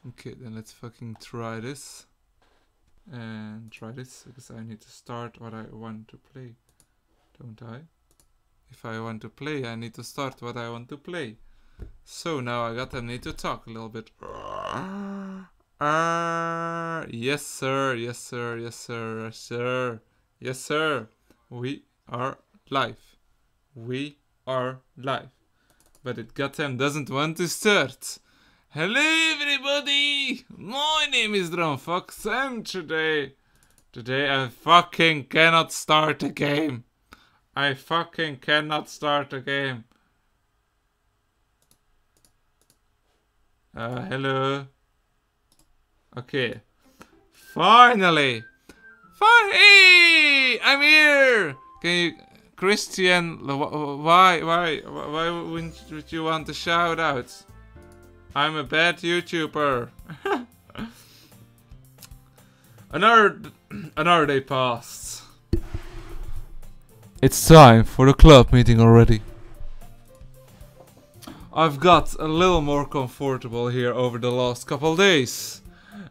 Okay, then let's fucking try this. And try this, because I need to start what I want to play. Don't I? If I want to play, I need to start what I want to play. So now I need to talk a little bit. Yes sir, yes sir, yes sir, yes sir, yes sir. We are live. We are live. But it goddamn doesn't want to start. Hello everybody! My name is DroneFox and today I fucking cannot start a game. I fucking cannot start a game. Hello. Okay. Finally! Hey! I'm here! Can you... Christian, why wouldn't you want to shout out? I'm a bad YouTuber. Another day passed. It's time for the club meeting already. I've got a little more comfortable here over the last couple days.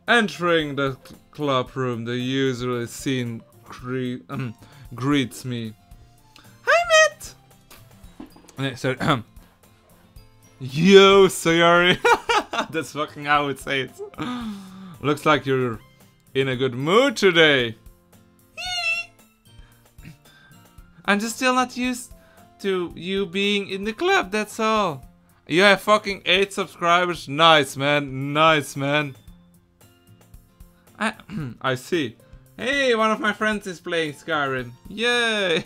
Entering the club room, the usual scene greets me. Hi, Matt! So, yo, sorry. That's fucking how I would say it. Looks like you're in a good mood today. I'm just still not used to you being in the club, that's all. You have fucking 8 subscribers. Nice, man. Nice, man. I see. Hey, one of my friends is playing Skyrim. Yay!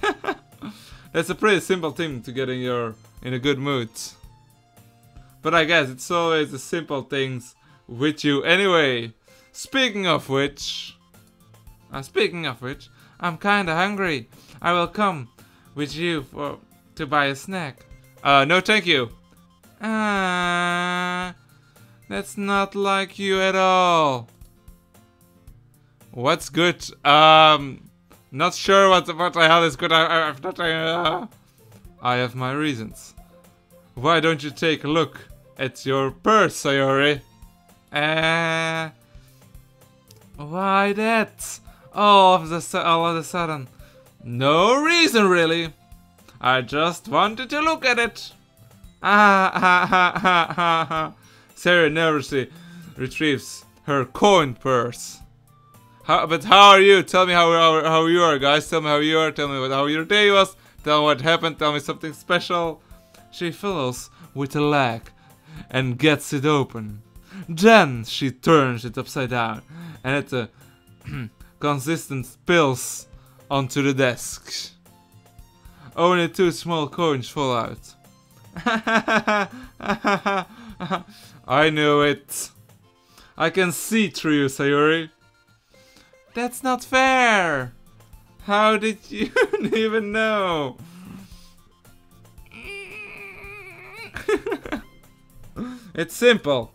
That's a pretty simple thing to get in a good mood. But I guess it's always the simple things with you anyway. Speaking of which, I'm kinda hungry. I will come with you to buy a snack. No thank you. That's not like you at all. What's good? Not sure what the hell is good. I have my reasons. Why don't you take a look at your purse, Sayori? Why that? All of a sudden. No reason, really. I just wanted to look at it. Sarah nervously retrieves her coin purse. But how are you? Tell me how you are, guys. Tell me how you are. Tell me how your day was. Tell me what happened. Tell me something special. She fiddles with the leg and gets it open. Then she turns it upside down and it consistent spills onto the desk. Only 2 small coins fall out. I knew it. I can see through you, Sayori. That's not fair. How did you even know? It's simple.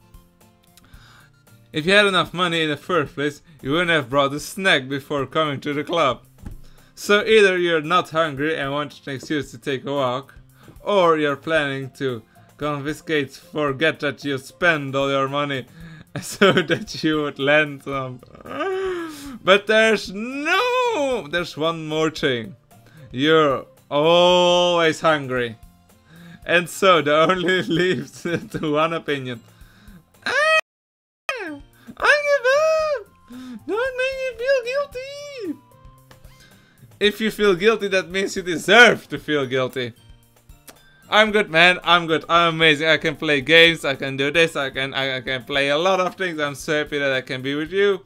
If you had enough money in the first place, you wouldn't have brought a snack before coming to the club. So either you're not hungry and want an excuse to take a walk, or you're planning to forget that you spend all your money so that you would lend some. But there's one more thing. You're always hungry. And so that only leaves to one opinion. I give up! Don't make me feel guilty! If you feel guilty, that means you deserve to feel guilty. I'm good, man. I'm good. I'm amazing. I can play games. I can do this. I can play a lot of things. I'm so happy that I can be with you.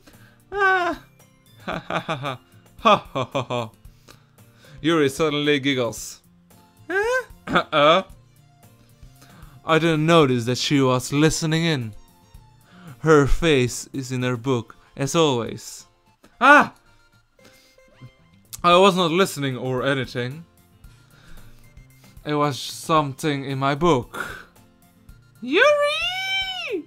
Ha ha ha ha ha ha ha. Yuri suddenly giggles. I didn't notice that she was listening in. Her face is in her book, as always. I was not listening or anything. It was something in my book. Yuri!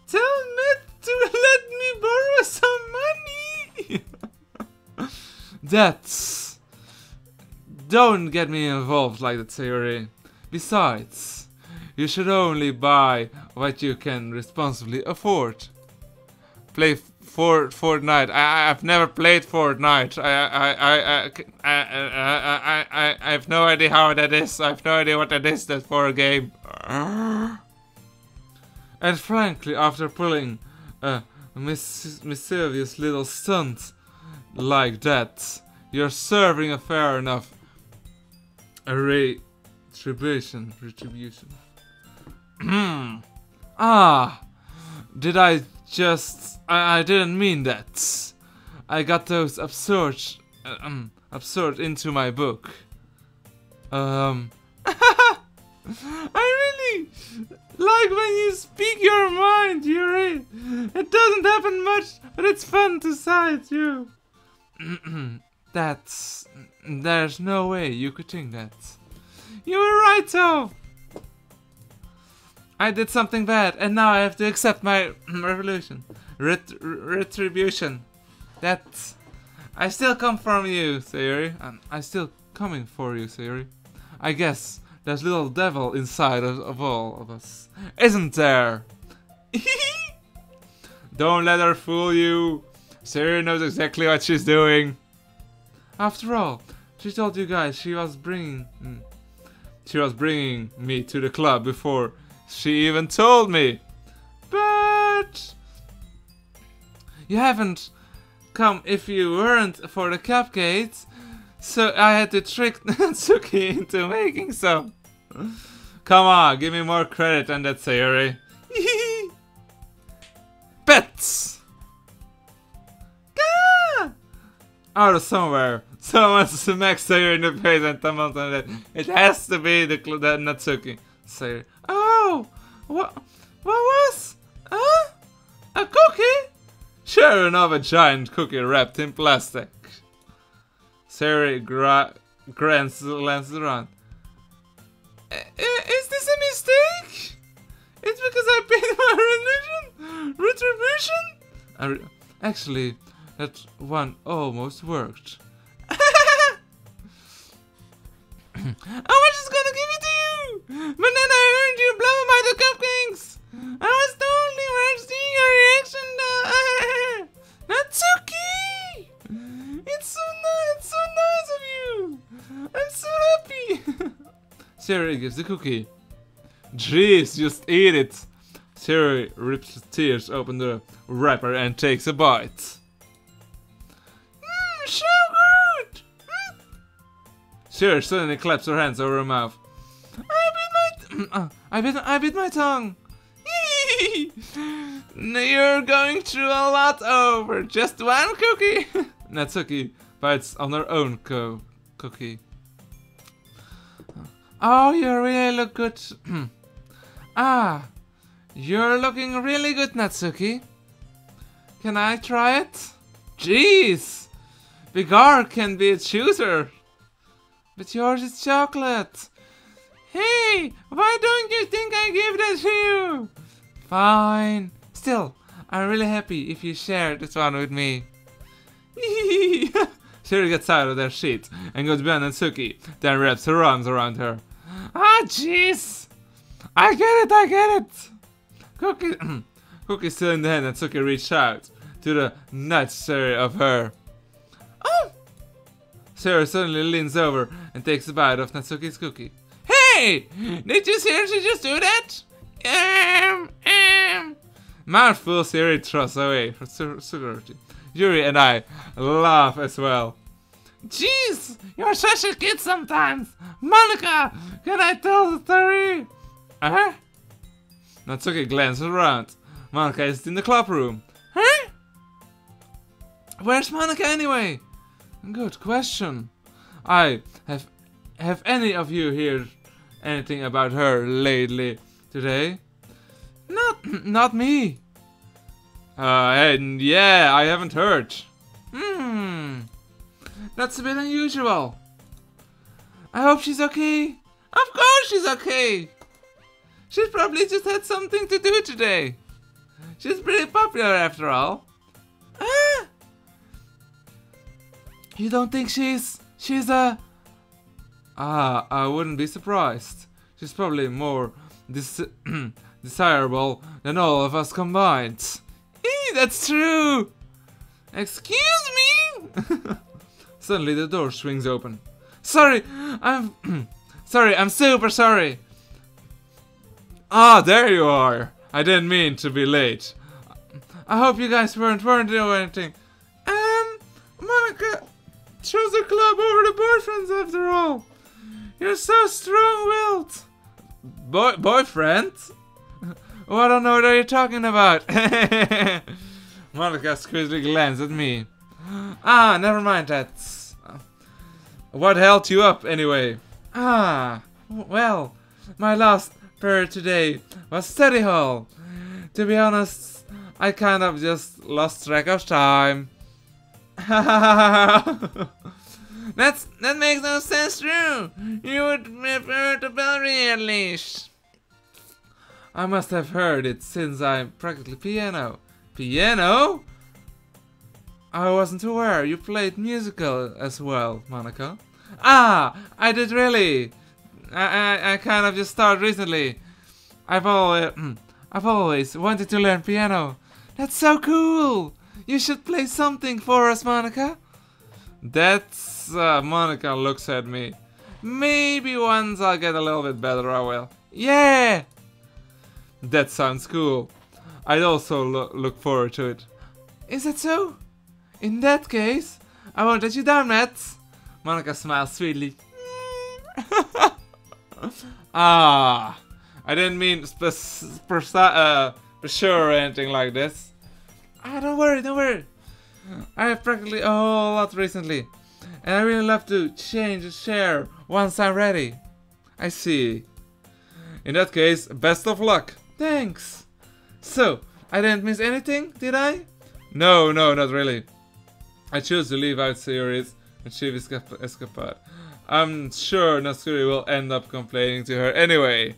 Tell Matt to let me borrow some money! That's... Don't get me involved like that, Sayori. Besides, you should only buy what you can responsibly afford. play Fortnite. I've never played Fortnite. I have no idea how that is. I have no idea what that is. That for a game. And frankly, after pulling a mischievous little stunt like that, you're serving a fair enough retribution. Did I just... I didn't mean that. I got those absurd into my book. I really like when you speak your mind, Yuri. It doesn't happen much, but it's fun to sight you. There's no way you could think that. You were right, though. I did something bad, and now I have to accept my retribution. That I still come from you, Sayuri. I'm still coming for you, Sayuri. I guess there's little devil inside of all of us, isn't there? Don't let her fool you. Sayuri knows exactly what she's doing. After all, she told you guys she was bringing me to the club before she even told me. But you haven't come if you weren't for the cupcakes, so I had to trick Natsuki into making some. Come on, give me more credit than that, Sayuri. Pets! Out of somewhere, someone smacks Sayuri in the face and tumbles on it. It has to be the Natsuki. Sayuri. Oh! What was? Huh? A cookie? Sure enough, a giant cookie wrapped in plastic. Sayuri glances around. Is this a mistake? It's because I paid my retribution? Actually, that one almost worked. How much is gonna give it to you? But then I heard you blow by the cupcakes. I was totally worth seeing your reaction. Natsuki! It's so nice of you. I'm so happy. Sayuri gives the cookie. Jeez, just eat it. Sayuri rips the tears open the wrapper and takes a bite. So good! Sayuri suddenly claps her hands over her mouth. I bit my tongue. You're going through a lot over just one cookie. Natsuki bites on her own cookie. Oh, you really look good. You're looking really good, Natsuki. Can I try it? Jeez! Bigar can be a chooser. But yours is chocolate. Hey, why don't you think I give that to you? Fine. Still, I'm really happy if you share this one with me. Sayuri gets out of their seat and goes beyond Natsuki, then wraps her arms around her. Ah, jeez! I get it! Cookie still in the hand, Natsuki reached out to the nutsery of her. Oh! Sayuri suddenly leans over and takes a bite of Natsuki's cookie. Hey! Did you seriously just do that? Mouthful, Sayuri throws away for security. Yuri and I laugh as well. Jeez, you're such a kid sometimes. Monica, can I tell the story? Natsuki glances around. Monica is in the club room. Huh? Where's Monica anyway? Good question. Have any of you heard anything about her lately today? Not me. And yeah, I haven't heard. That's a bit unusual. I hope she's okay. Of course she's okay. She's probably just had something to do today. She's pretty popular after all. You don't think she's a... I wouldn't be surprised. She's probably more desirable than all of us combined. That's true! Excuse me? Suddenly the door swings open. Sorry, I'm... sorry, I'm super sorry. Ah, there you are. I didn't mean to be late. I hope you guys weren't doing anything. Monica chose the club over the boyfriends after all. You're so strong-willed. Boyfriend? Oh, I don't know what you're talking about. Monica squeezily glanced at me. Ah, never mind that. What held you up, anyway? Ah, well, my last period today was study hall. To be honest, I kind of just lost track of time. That makes no sense, true. You would have heard the bell ring at least. I must have heard it since I'm practically piano. Piano? I wasn't aware you played musical as well, Monica. Ah, I did really. I kind of just started recently. I've always wanted to learn piano. That's so cool. You should play something for us, Monica. That's Monica looks at me. Maybe once I'll get a little bit better, I will. Yeah. That sounds cool. I'd also look forward to it. Is that so? In that case, I won't let you down, Matt. Monica smiles sweetly. Ah, I didn't mean for sure or anything like this. Ah, don't worry. I have practically a whole lot recently, and I really love to change the share once I'm ready. I see. In that case, best of luck. Thanks. So, I didn't miss anything, did I? No, not really. I chose to leave out Sayori's mischievous escapade. I'm sure Natsuri will end up complaining to her anyway.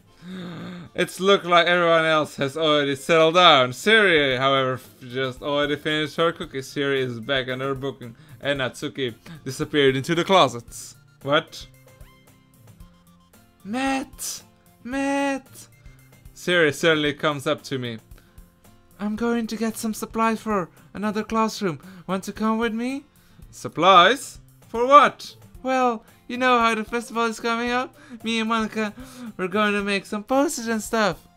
It's looked like everyone else has already settled down. Sayori, however, just already finished her cookies. Sayori is back on her booking, and Natsuki disappeared into the closets. What? Matt! Sayori suddenly comes up to me. I'm going to get some supplies for another classroom. Want to come with me? Supplies? For what? Well, you know how the festival is coming up? Me and Monica, we're going to make some posters and stuff.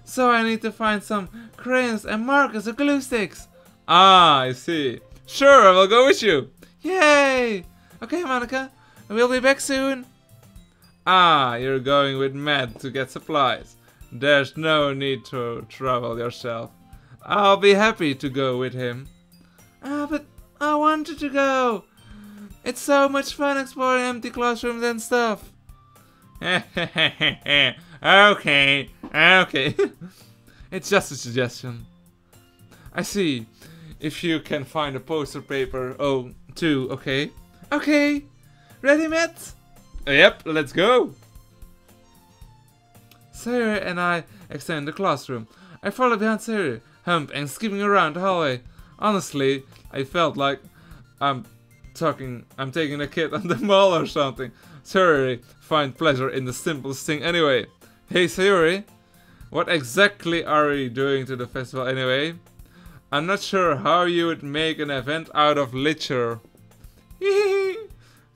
So I need to find some crayons and markers or glue sticks. Ah, I see. Sure, I will go with you. Yay! Okay, Monica, we'll be back soon. Ah, you're going with Matt to get supplies. There's no need to travel yourself. I'll be happy to go with him. Ah, but I wanted to go. It's so much fun exploring empty classrooms and stuff. Okay. It's just a suggestion. I see. If you can find a poster paper, too, okay? Okay. Ready, Matt? Yep, let's go. Sayori and I extend the classroom. I follow behind Sayori, hump and skipping around the hallway. Honestly, I felt like I'm taking a kid on the mall or something. Sayori find pleasure in the simplest thing anyway. Hey Sayori, what exactly are you doing to the festival anyway? I'm not sure how you would make an event out of literature.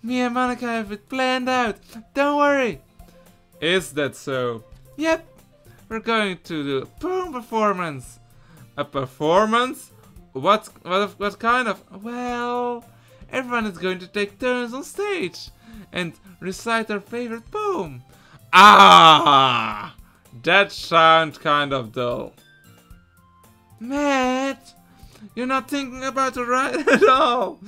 Me and Monica have it planned out. Don't worry. Is that so? Yep. We're going to do a poem performance. A performance? What kind of? Well, everyone is going to take turns on stage and recite their favorite poem. Ah! That sounds kind of dull. Matt, you're not thinking about the right at all.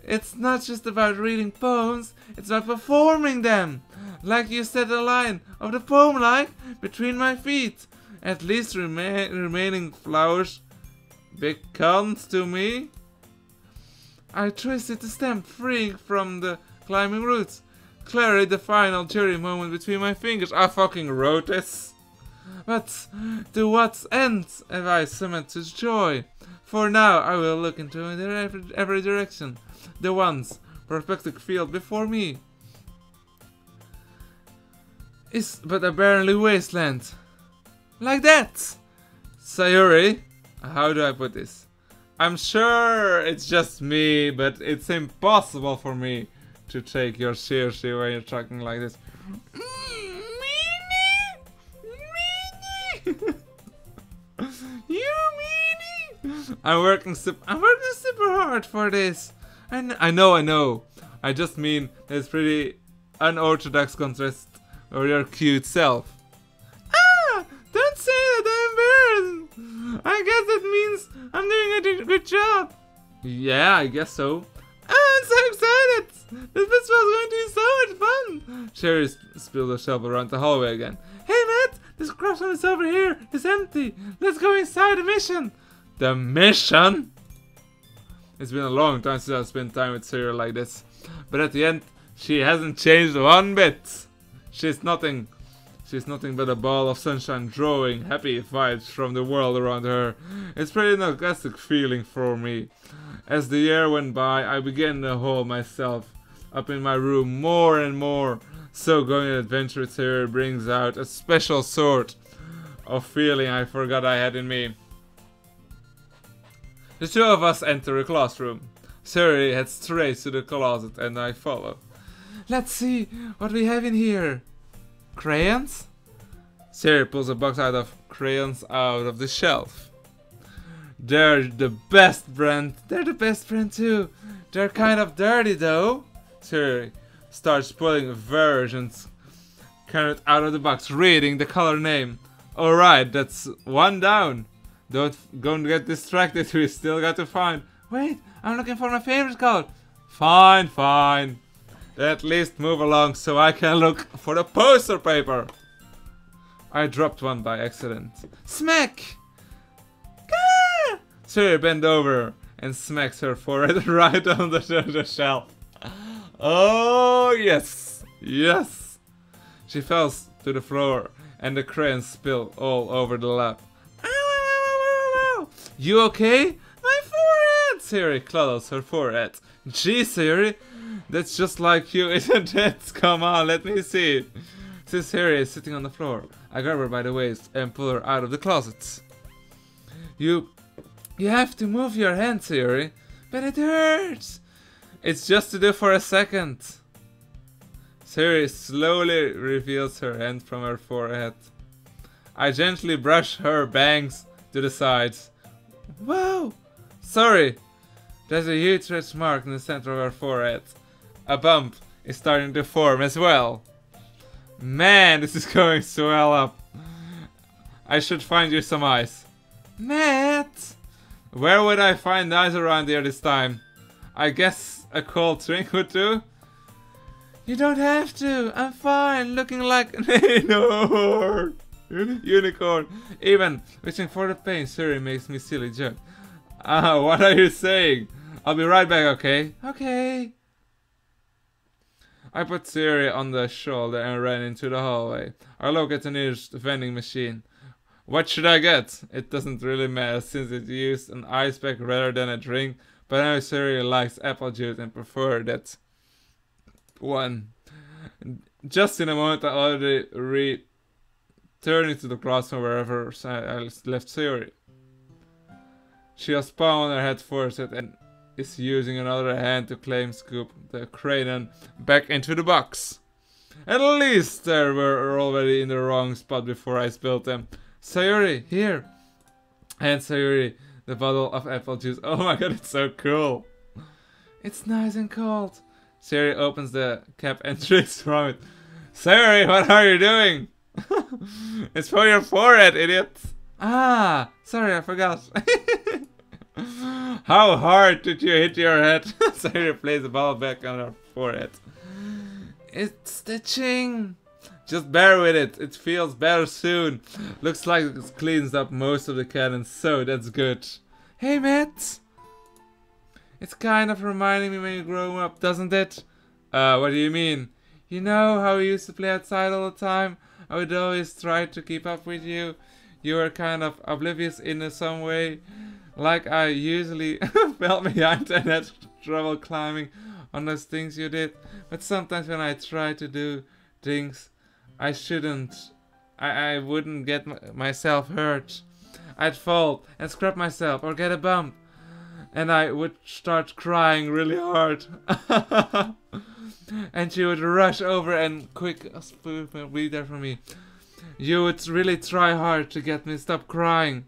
It's not just about reading poems, it's about performing them. Like you said the line of the poem like, between my feet. At least remaining flowers beckons to me. I twisted the stem, freeing from the climbing roots. Clearly the final jury moment between my fingers. I fucking wrote this. But to what end have I summoned to joy? For now I will look into every direction. The once perspective field before me is but a barrenly wasteland. Like that! Sayori, How do I put this? I'm sure it's just me, but it's impossible for me to take you seriously when you're talking like this. Meanie! You meanie! I'm working super hard for this. I know. I just mean that it's pretty unorthodox contrast or your cute self. Ah! Don't say that, I'm embarrassed. I guess that means I'm doing a good job. Yeah, I guess so. Oh, I'm so excited! This festival is going to be so much fun! Sherry spilled herself around the hallway again. Hey Matt, this classroom is over here. It's empty. Let's go inside the mission. The mission? It's been a long time since I've spent time with Sarah like this. But at the end, she hasn't changed one bit. She's nothing but a ball of sunshine drawing happy vibes from the world around her. It's pretty nostalgic feeling for me. As the year went by, I began to hold myself up in my room more and more. So going on an adventure with her brings out a special sort of feeling I forgot I had in me. The two of us enter a classroom. Siri heads straight to the closet and I follow. Let's see what we have in here. Crayons? Siri pulls a box out of crayons out of the shelf. They're the best brand. They're the best brand too. They're kind of dirty though. Siri starts pulling versions carried out of the box, reading the color name. Alright, that's one down. Don't get distracted, we still got to find. Wait, I'm looking for my favorite color. Fine. At least move along so I can look for the poster paper. I dropped one by accident. Smack! Gah! Siri bent over and smacks her forehead right under the shelf. Oh, yes. She fell to the floor and the crayons spilled all over the lap. Ow. You okay? My forehead! Siri cuddles her forehead. Gee, Siri, that's just like you, isn't it? Come on, let me see it. Since Siri is sitting on the floor, I grab her by the waist and pull her out of the closet. You have to move your hand, Siri. But it hurts. It's just to do for a second. Siri slowly reveals her hand from her forehead. I gently brush her bangs to the sides. Whoa! Sorry. There's a huge red mark in the center of her forehead. A bump is starting to form as well. Man, this is going so well up. I should find you some ice. Matt! Where would I find ice around here this time? I guess a cold drink would do? You don't have to. I'm fine, looking like an unicorn. Even reaching for the pain, Siri makes me silly joke. What are you saying? I'll be right back, okay? Okay. I put Siri on the shoulder and ran into the hallway. I look at the nearest vending machine. What should I get? It doesn't really matter since it used an ice pack rather than a drink, but I know Siri likes apple juice and prefer that one. Just in a moment I already returning to the classroom wherever I left Siri. She has palm on her head first and is using another hand to scoop the crayon back into the box. At least they were already in the wrong spot before I spilled them. Sayuri, here! And Sayuri, the bottle of apple juice. Oh my god, it's so cool! It's nice and cold. Sayuri opens the cap and drinks from it. Sayuri, what are you doing? It's for your forehead, idiot! Ah, sorry, I forgot. How hard did you hit your head? Sayuri plays the ball back on her forehead. It's stitching. Just bear with it. It feels better soon. Looks like it cleans up most of the cannons, so that's good. Hey, Matt. It's kind of reminding me when you grow up, doesn't it? What do you mean? You know how we used to play outside all the time? I would always try to keep up with you. You were kind of oblivious in some way. Like I usually fell behind and had trouble climbing on those things you did. But sometimes when I try to do things I shouldn't, I wouldn't get myself hurt. I'd fall and scrap myself or get a bump. And I would start crying really hard. And she would rush over and quick be there for me. You would really try hard to get me to stop crying.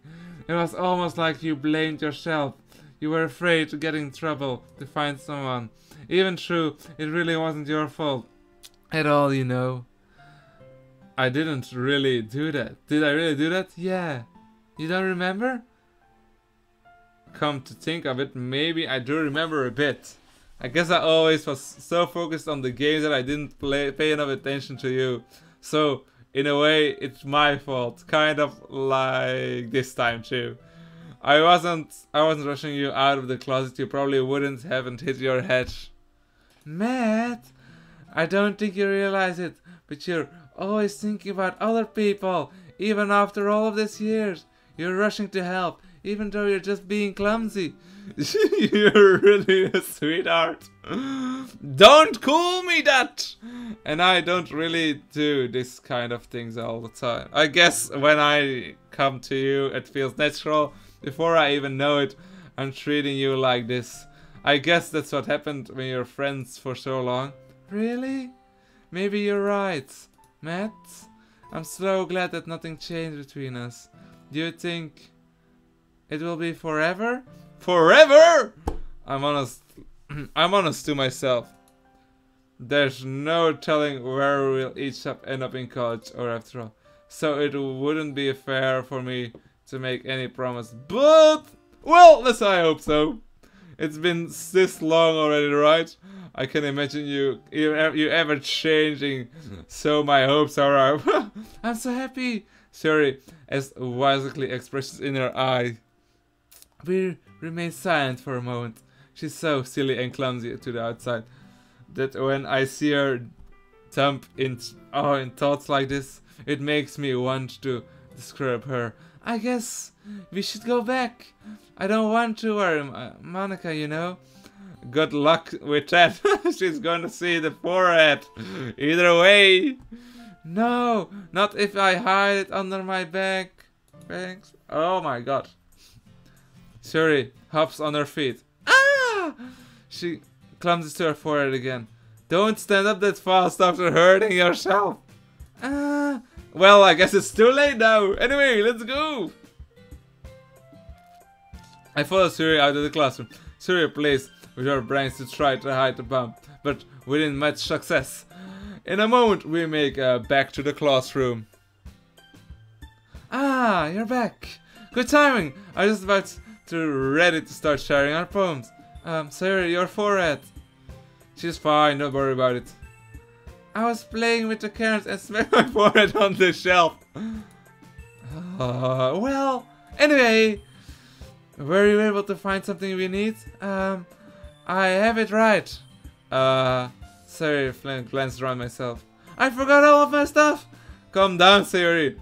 It was almost like you blamed yourself. You were afraid to get in trouble, to find someone. Even true, it really wasn't your fault at all, you know. I didn't really do that. Did I really do that? Yeah. You don't remember? Come to think of it, maybe I do remember a bit. I guess I always was so focused on the games that I didn't pay enough attention to you. So, in a way, it's my fault. Kind of like this time too. I wasn't rushing you out of the closet. You probably haven't hit your head. Matt, I don't think you realize it, but you're always thinking about other people. Even after all of these years, you're rushing to help, even though you're just being clumsy. You're really a sweetheart. Don't call me that! And I don't really do this kind of things all the time. I guess when I come to you, it feels natural. Before I even know it, I'm treating you like this. I guess that's what happened when you're friends for so long. Really? Maybe you're right. Matt, I'm so glad that nothing changed between us. Do you think it will be forever? Forever? I'm honest to myself. There's no telling where we'll each end up in college or after all. So it wouldn't be fair for me to make any promise. But, well, let's I hope so. It's been this long already, right? I can imagine you ever changing. So my hopes are up. I'm so happy. Sorry, as wisely expresses in her eye. We remain silent for a moment. She's so silly and clumsy to the outside that when I see her dump in thoughts like this, it makes me want to describe her. I guess we should go back. I don't want to worry Monica, you know. Good luck with that. She's gonna see the forehead. Either way. No, not if I hide it under my bag. Thanks. Oh my god. Shuri hops on her feet. Ah! She clumses to her forehead again. Don't stand up that fast after hurting yourself. Ah! Well, I guess it's too late now. Anyway, let's go. I follow Shuri out of the classroom. Shuri plays with her brains to try to hide the bump, but without much success. In a moment, we make back to the classroom. Ah, you're back. Good timing. I was just about ready to start sharing our poems. Sorry, your forehead. She's fine, don't worry about it. I was playing with the carrots and smacked my forehead on the shelf. Well, anyway, were you able to find something we need? I have it right. Sorry, glanced around myself. I forgot all of my stuff. Calm down, Sayori.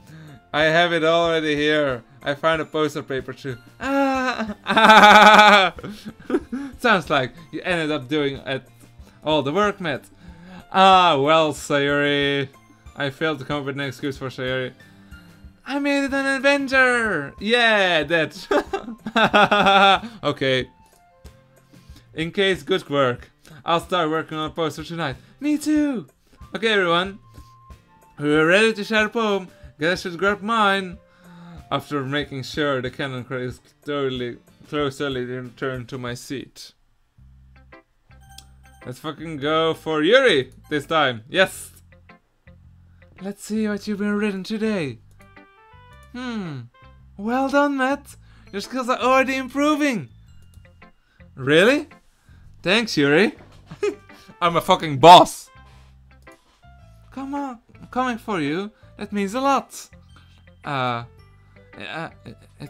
I have it already here. I found a poster paper too. Sounds like you ended up doing all the work, Matt. Well, Sayori. I failed to come up with an excuse for Sayori. I made it an adventure! Yeah, that. Okay. In case, good work. I'll start working on a poster tonight. Me too! Okay, everyone. We're ready to share a poem. Guess I should grab mine. After making sure the cannon is totally returned to my seat. Let's fucking go for Yuri this time. Yes! Let's see what you've been written today. Well done, Matt. Your skills are already improving. Really? Thanks, Yuri. I'm a fucking boss. Come on, I'm coming for you. That means a lot.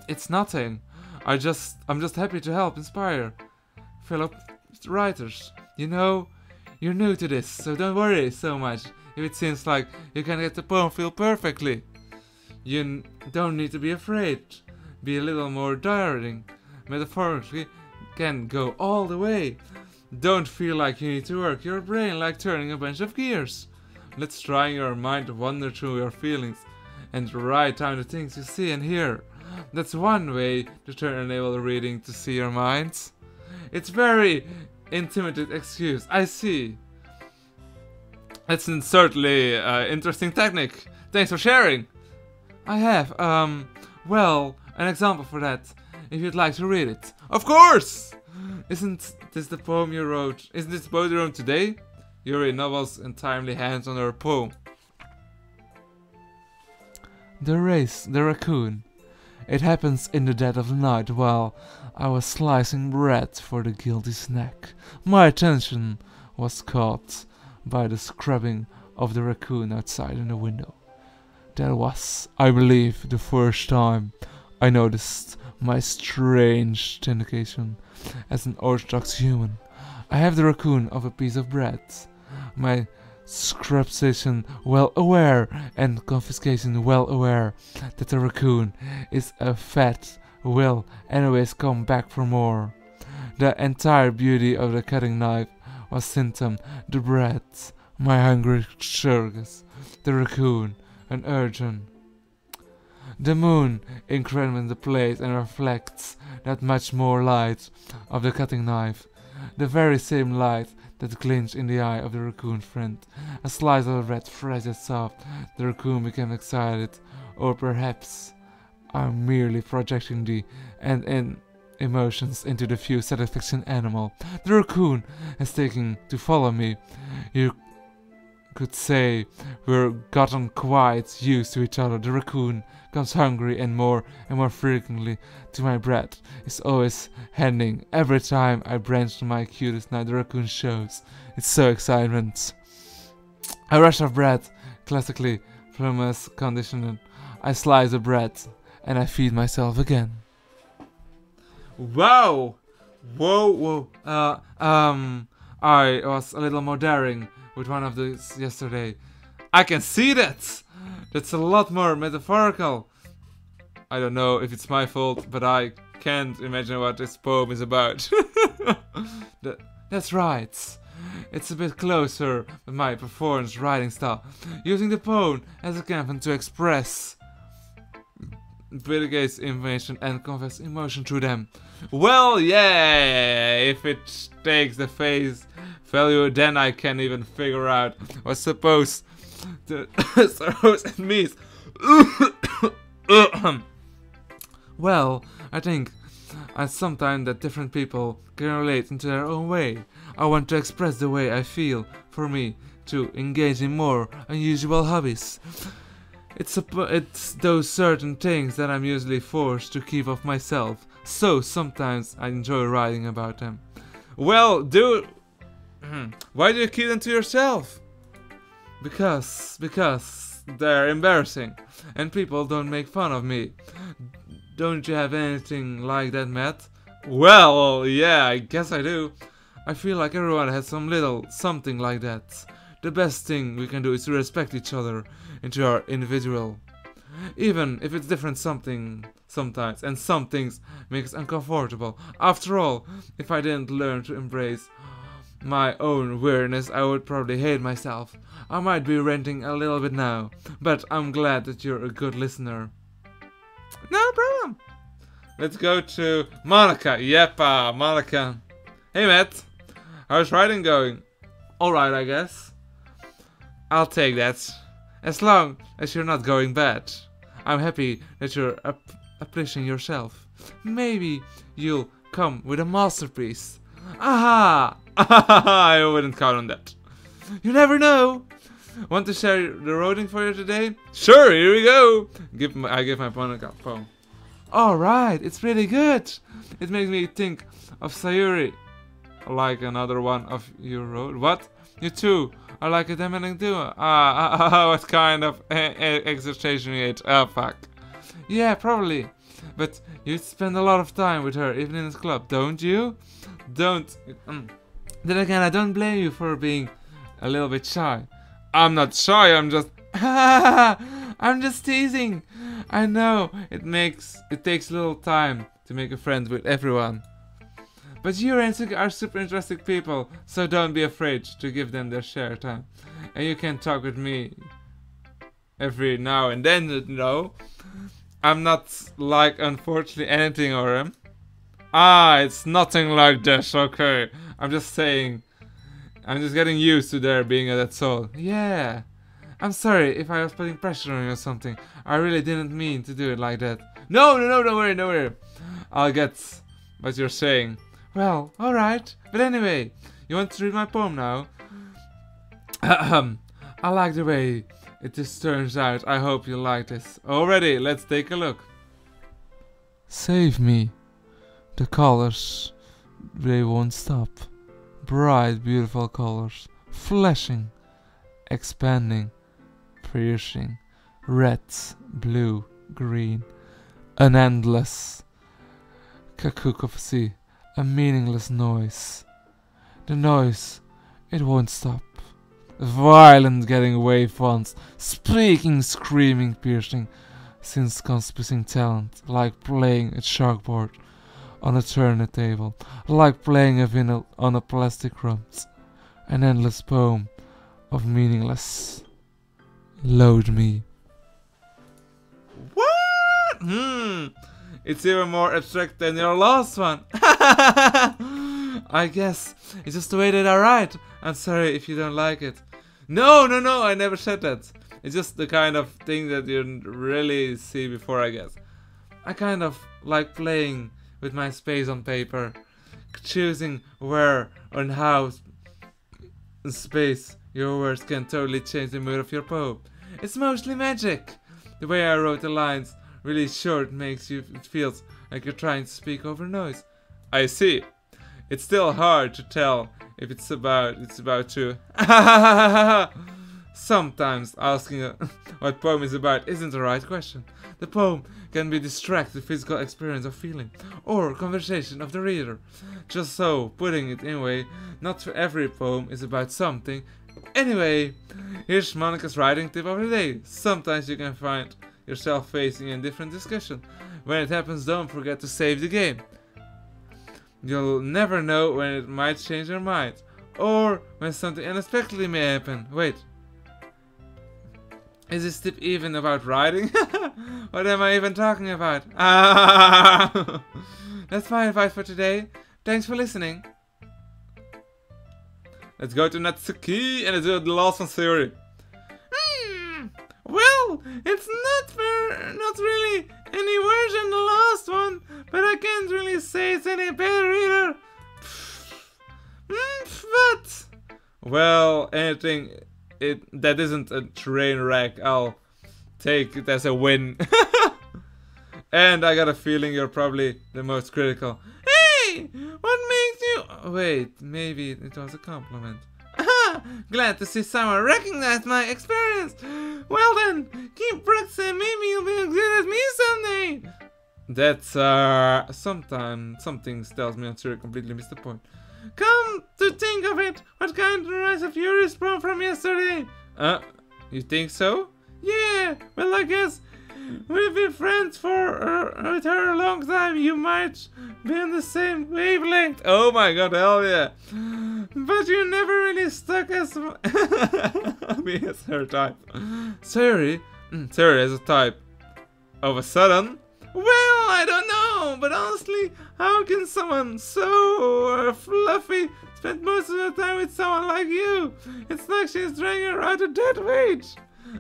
It's nothing. I'm just happy to help inspire fellow writers. You know, you're new to this, so don't worry so much if it seems like you can get the poem feel perfectly. You don't need to be afraid. Be a little more daring. Metaphorically, can go all the way. Don't feel like you need to work your brain like turning a bunch of gears. Let's try in your mind to wander through your feelings and write down the things you see and hear. that's one way to turn enable reading to see your minds. It's very intimate excuse, I see. It's certainly interesting technique. Thanks for sharing. I have, well, an example for that, if you'd like to read it. Of course! Isn't this the poem you wrote? Isn't this the poem you wrote today? Yuri nobbles entirely hands on her poem. The race, the raccoon. It happens in the dead of the night while I was slicing bread for the guilty snack. My attention was caught by the scrubbing of the raccoon outside in the window. That was, I believe, the first time I noticed my strange indication as an orthodox human. I have the raccoon of a piece of bread. My scrupsation well aware and confiscation well aware that the raccoon is a fat will anyways come back for more. The entire beauty of the cutting knife was symptom, the bread, my hungry circus, the raccoon, an urchin. The moon increments the place and reflects that much more light of the cutting knife, the very same light that glints in the eye of the raccoon friend. A slice of bread fresh and soft, the raccoon became excited, or perhaps I'm merely projecting the and emotions into the few satisfaction animal. The raccoon has taken to follow me. You could say we're gotten quite used to each other. The raccoon comes hungry and more frequently to my bread. It's always handing. Every time I branch to my cutest knife, the raccoon shows. It's so excitement. A rush of bread, classically plumous conditioned. I slice the bread and I feed myself again. Wow! Whoa! I was a little more daring with one of these yesterday. I can see that! That's a lot more metaphorical. I don't know if it's my fault, but I can't imagine what this poem is about. That's right. It's a bit closer with my performance writing style, using the poem as a canvas to express Billy's information and confess emotion through them. Well, yeah, if it takes the face value, then I can even figure out what's supposed to sorrows and means. Well, I think sometimes that different people can relate into their own way. I want to express the way I feel for me to engage in more unusual hobbies. It's those certain things that I'm usually forced to keep off myself, so sometimes I enjoy writing about them. Well, why do you keep them to yourself? Because they're embarrassing, and people don't make fun of me. Don't you have anything like that, Matt? Well, yeah, I guess I do. I feel like everyone has some little something like that. The best thing we can do is to respect each other into our individual. Even if it's different something sometimes, and some things make us uncomfortable. After all, if I didn't learn to embrace my own weirdness, I would probably hate myself. I might be ranting a little bit now, but I'm glad that you're a good listener. No problem. Let's go to Monica. Yeppa, Monica. Hey Matt, how's writing going? Alright, I guess. I'll take that. As long as you're not going bad. I'm happy that you're appreciating yourself. Maybe you'll come with a masterpiece. Aha! I wouldn't count on that. You never know. Want to share the writing for you today? Sure, here we go. I give my opponent a poem. Alright, it's pretty good. It makes me think of Sayuri. Like another one of you wrote. What? You too are like a demanding duo. What kind of exhortation you ate? Oh, fuck. Yeah, probably. But you spend a lot of time with her, even in the club, don't you? Don't. Then again, I don't blame you for being a little bit shy. I'm not shy, I'm just... I'm just teasing. I know, it takes a little time to make a friend with everyone. But you and Suki are super interesting people, so don't be afraid to give them their share time. And you can talk with me every now and then, you know. I'm not like, unfortunately, anything or him. Ah, it's nothing like this, okay. I'm just saying. I'm just getting used to there being a that soul. Yeah. I'm sorry if I was putting pressure on you or something. I really didn't mean to do it like that. No, don't worry, don't worry. I'll get what you're saying. Well, alright. But anyway, you want to read my poem now? I like the way it just turns out. I hope you like this. Already, let's take a look. Save me. The colors, they won't stop. Bright, beautiful colors. Flashing. Expanding. Piercing. Red, blue, green. An endless cacophony. A meaningless noise. The noise, it won't stop. Violent getting waveforms, speaking, screaming, piercing, since conspicuous talent, like playing a chalkboard on a turntable, like playing a vinyl on a plastic runs. An endless poem of meaningless. Load me. What? It's even more abstract than your last one. I guess it's just the way that I write. I'm sorry if you don't like it. No, I never said that. It's just the kind of thing that you really see before, I guess. I kind of like playing with my space on paper, choosing where and how in space your words can totally change the mood of your poem. It's mostly magic. The way I wrote the lines really short makes you it feels like you're trying to speak over noise. I see. It's still hard to tell if it's about to. Sometimes asking what poem is about isn't the right question. The poem can be distract the physical experience of feeling or conversation of the reader. Just so, putting it in a way, not every poem is about something. Anyway, here's Monica's writing tip of the day. Sometimes you can find yourself facing a different discussion. When it happens, don't forget to save the game. You'll never know when it might change your mind, or when something unexpectedly may happen. Wait, is this tip even about writing? What am I even talking about? That's my advice for today. Thanks for listening. Let's go to Natsuki and let's do the last one theory. Well, it's not really any worse than the last one, but I can't really say it's any better either. But well, anything that isn't a train wreck, I'll take it as a win. And I got a feeling you're probably the most critical. Hey, what makes you? Wait, maybe it was a compliment. Glad to see someone recognize my experience. Well then, keep practicing. Maybe you'll be as good as me someday. That's some things tells me I'm sure I completely missed the point. Come to think of it, what kind of Rise of Fury's poem from yesterday? You think so? Yeah, well I guess we've been friends with her a long time. You might be on the same wavelength. Oh my god, hell yeah. But you never really stuck as me as her type. Sorry as a type. Of a sudden? Well, I don't know, but honestly, how can someone so fluffy spend most of the time with someone like you? It's like she's dragging her out of dead weight.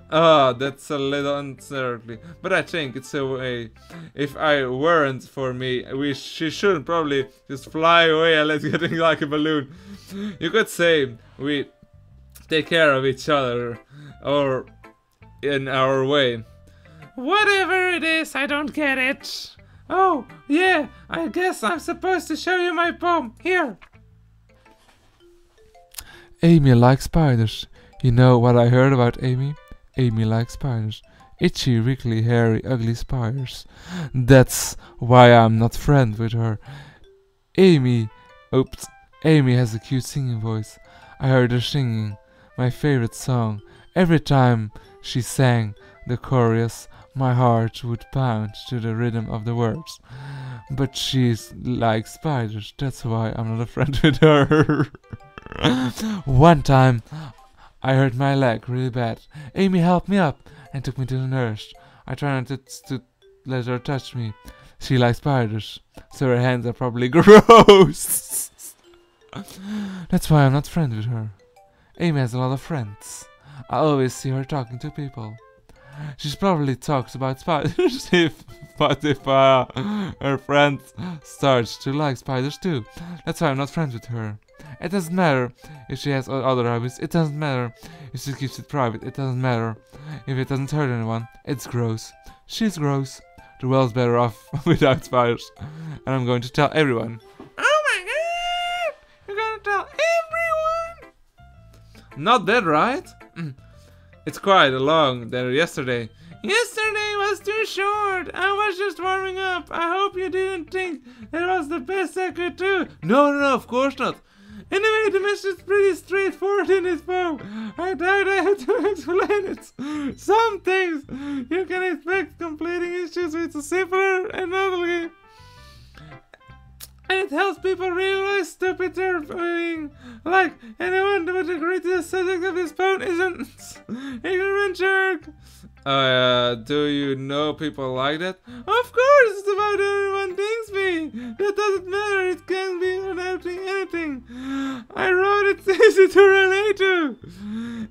That's a little uncertain, but I think it's a way. If I weren't for me, she should probably just fly away and let's getting like a balloon. You could say we take care of each other, or in our way. Whatever it is, I don't get it. Oh, yeah, I guess I'm supposed to show you my poem. Here. Amy likes spiders. You know what I heard about Amy? Amy likes spiders. Itchy, wriggly, hairy, ugly spiders. That's why I'm not friends with her. Amy has a cute singing voice. I heard her singing my favorite song. Every time she sang the chorus, my heart would pound to the rhythm of the words. But she's like spiders, that's why I'm not a friend with her. One time, I hurt my leg really bad. Amy helped me up and took me to the nurse. I tried not to let her touch me. She likes spiders, so her hands are probably gross. That's why I'm not friends with her. Amy has a lot of friends. I always see her talking to people. She probably talks about spiders but if her friend starts to like spiders too. That's why I'm not friends with her. It doesn't matter if she has other hobbies. It doesn't matter if she keeps it private. It doesn't matter if it doesn't hurt anyone. It's gross. She's gross. The world's better off without spiders. And I'm going to tell everyone. Oh my god! You're gonna tell everyone? Not that, right? It's quite a long day yesterday. Yesterday was too short. I was just warming up. I hope you didn't think that was the best I could do. No, of course not. Anyway, the message is pretty straightforward in this poem. I doubt I have to explain it. Some things you can expect completing issues with a simpler analogy. And it helps people realize stupid they're being. Like, anyone would agree to the subject of this poem isn't ignorant jerk. Do you know people like that? Of course, it's about everyone thinks me. That doesn't matter, it can be without anything. I wrote it's easy to relate to.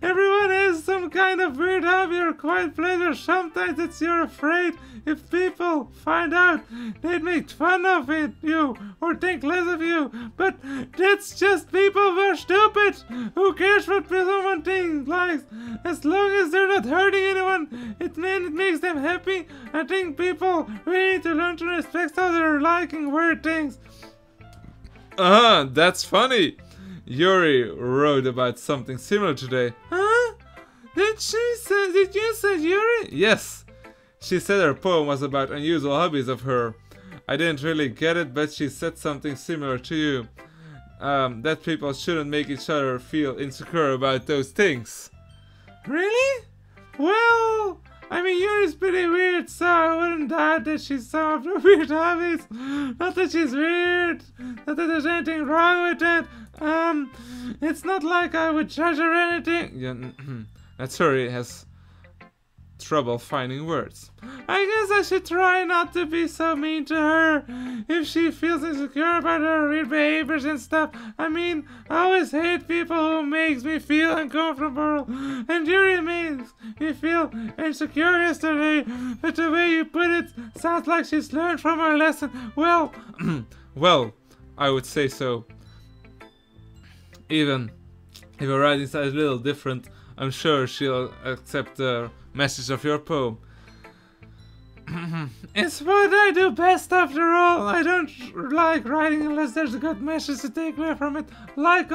Everyone has some kind of weird hobby or quiet pleasure. Sometimes it's you're afraid if people find out, they'd make fun of you or think less of you. But that's just people who are stupid. Who cares what someone thinks? Like, as long as they're not hurting anyone, it makes them happy. I think people really need to learn to respect other liking weird things. That's funny. Yuri wrote about something similar today. Huh? Did you say Yuri? Yes. She said her poem was about unusual hobbies of her. I didn't really get it, but she said something similar to you. That people shouldn't make each other feel insecure about those things. Really? Well, I mean, Yuri's pretty weird, so I wouldn't doubt that she's some of the weird hobbies. Not that she's weird, not that there's anything wrong with that. It's not like I would judge her or anything. Yeah, that's Yuri has trouble finding words. I guess I should try not to be so mean to her if she feels insecure about her weird behaviors and stuff. I mean, I always hate people who makes me feel uncomfortable, and Yuri makes me feel insecure yesterday, but the way you put it sounds like she's learned from her lesson. Well, well, I would say so. Even if her writing style is a little different, I'm sure she'll accept the message of your poem. It's what I do best after all. I don't like writing unless there's a good message to take away from it. Like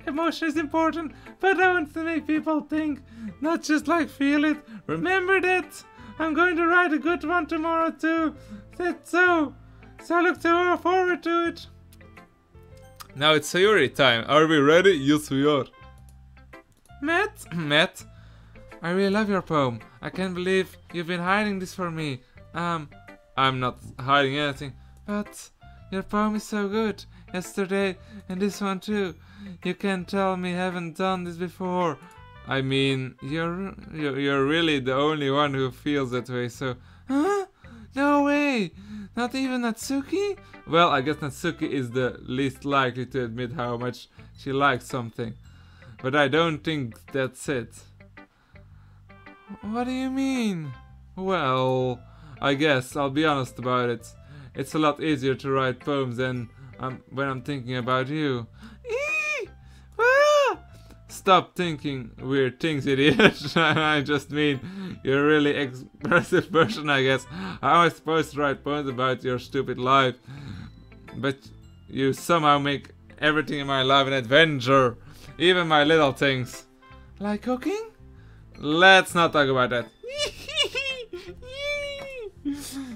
emotion is important, but I want to make people think, not just like feel it. Remember that. I'm going to write a good one tomorrow too. So I look forward to it. Now it's Sayuri time. Are we ready? Yes, we are. Matt, I really love your poem. I can't believe you've been hiding this from me. I'm not hiding anything, but your poem is so good. Yesterday and this one too. You can tell me haven't done this before. I mean, you're really the only one who feels that way. So, huh? No way. Not even Natsuki? Well, I guess Natsuki is the least likely to admit how much she likes something. But I don't think that's it. What do you mean? Well, I guess I'll be honest about it. It's a lot easier to write poems than when I'm thinking about you. Eee! Ah! Stop thinking weird things, idiot. I just mean you're a really expressive person, I guess. How am I supposed to write poems about your stupid life? But you somehow make everything in my life an adventure. Even my little things. Like cooking? Let's not talk about that.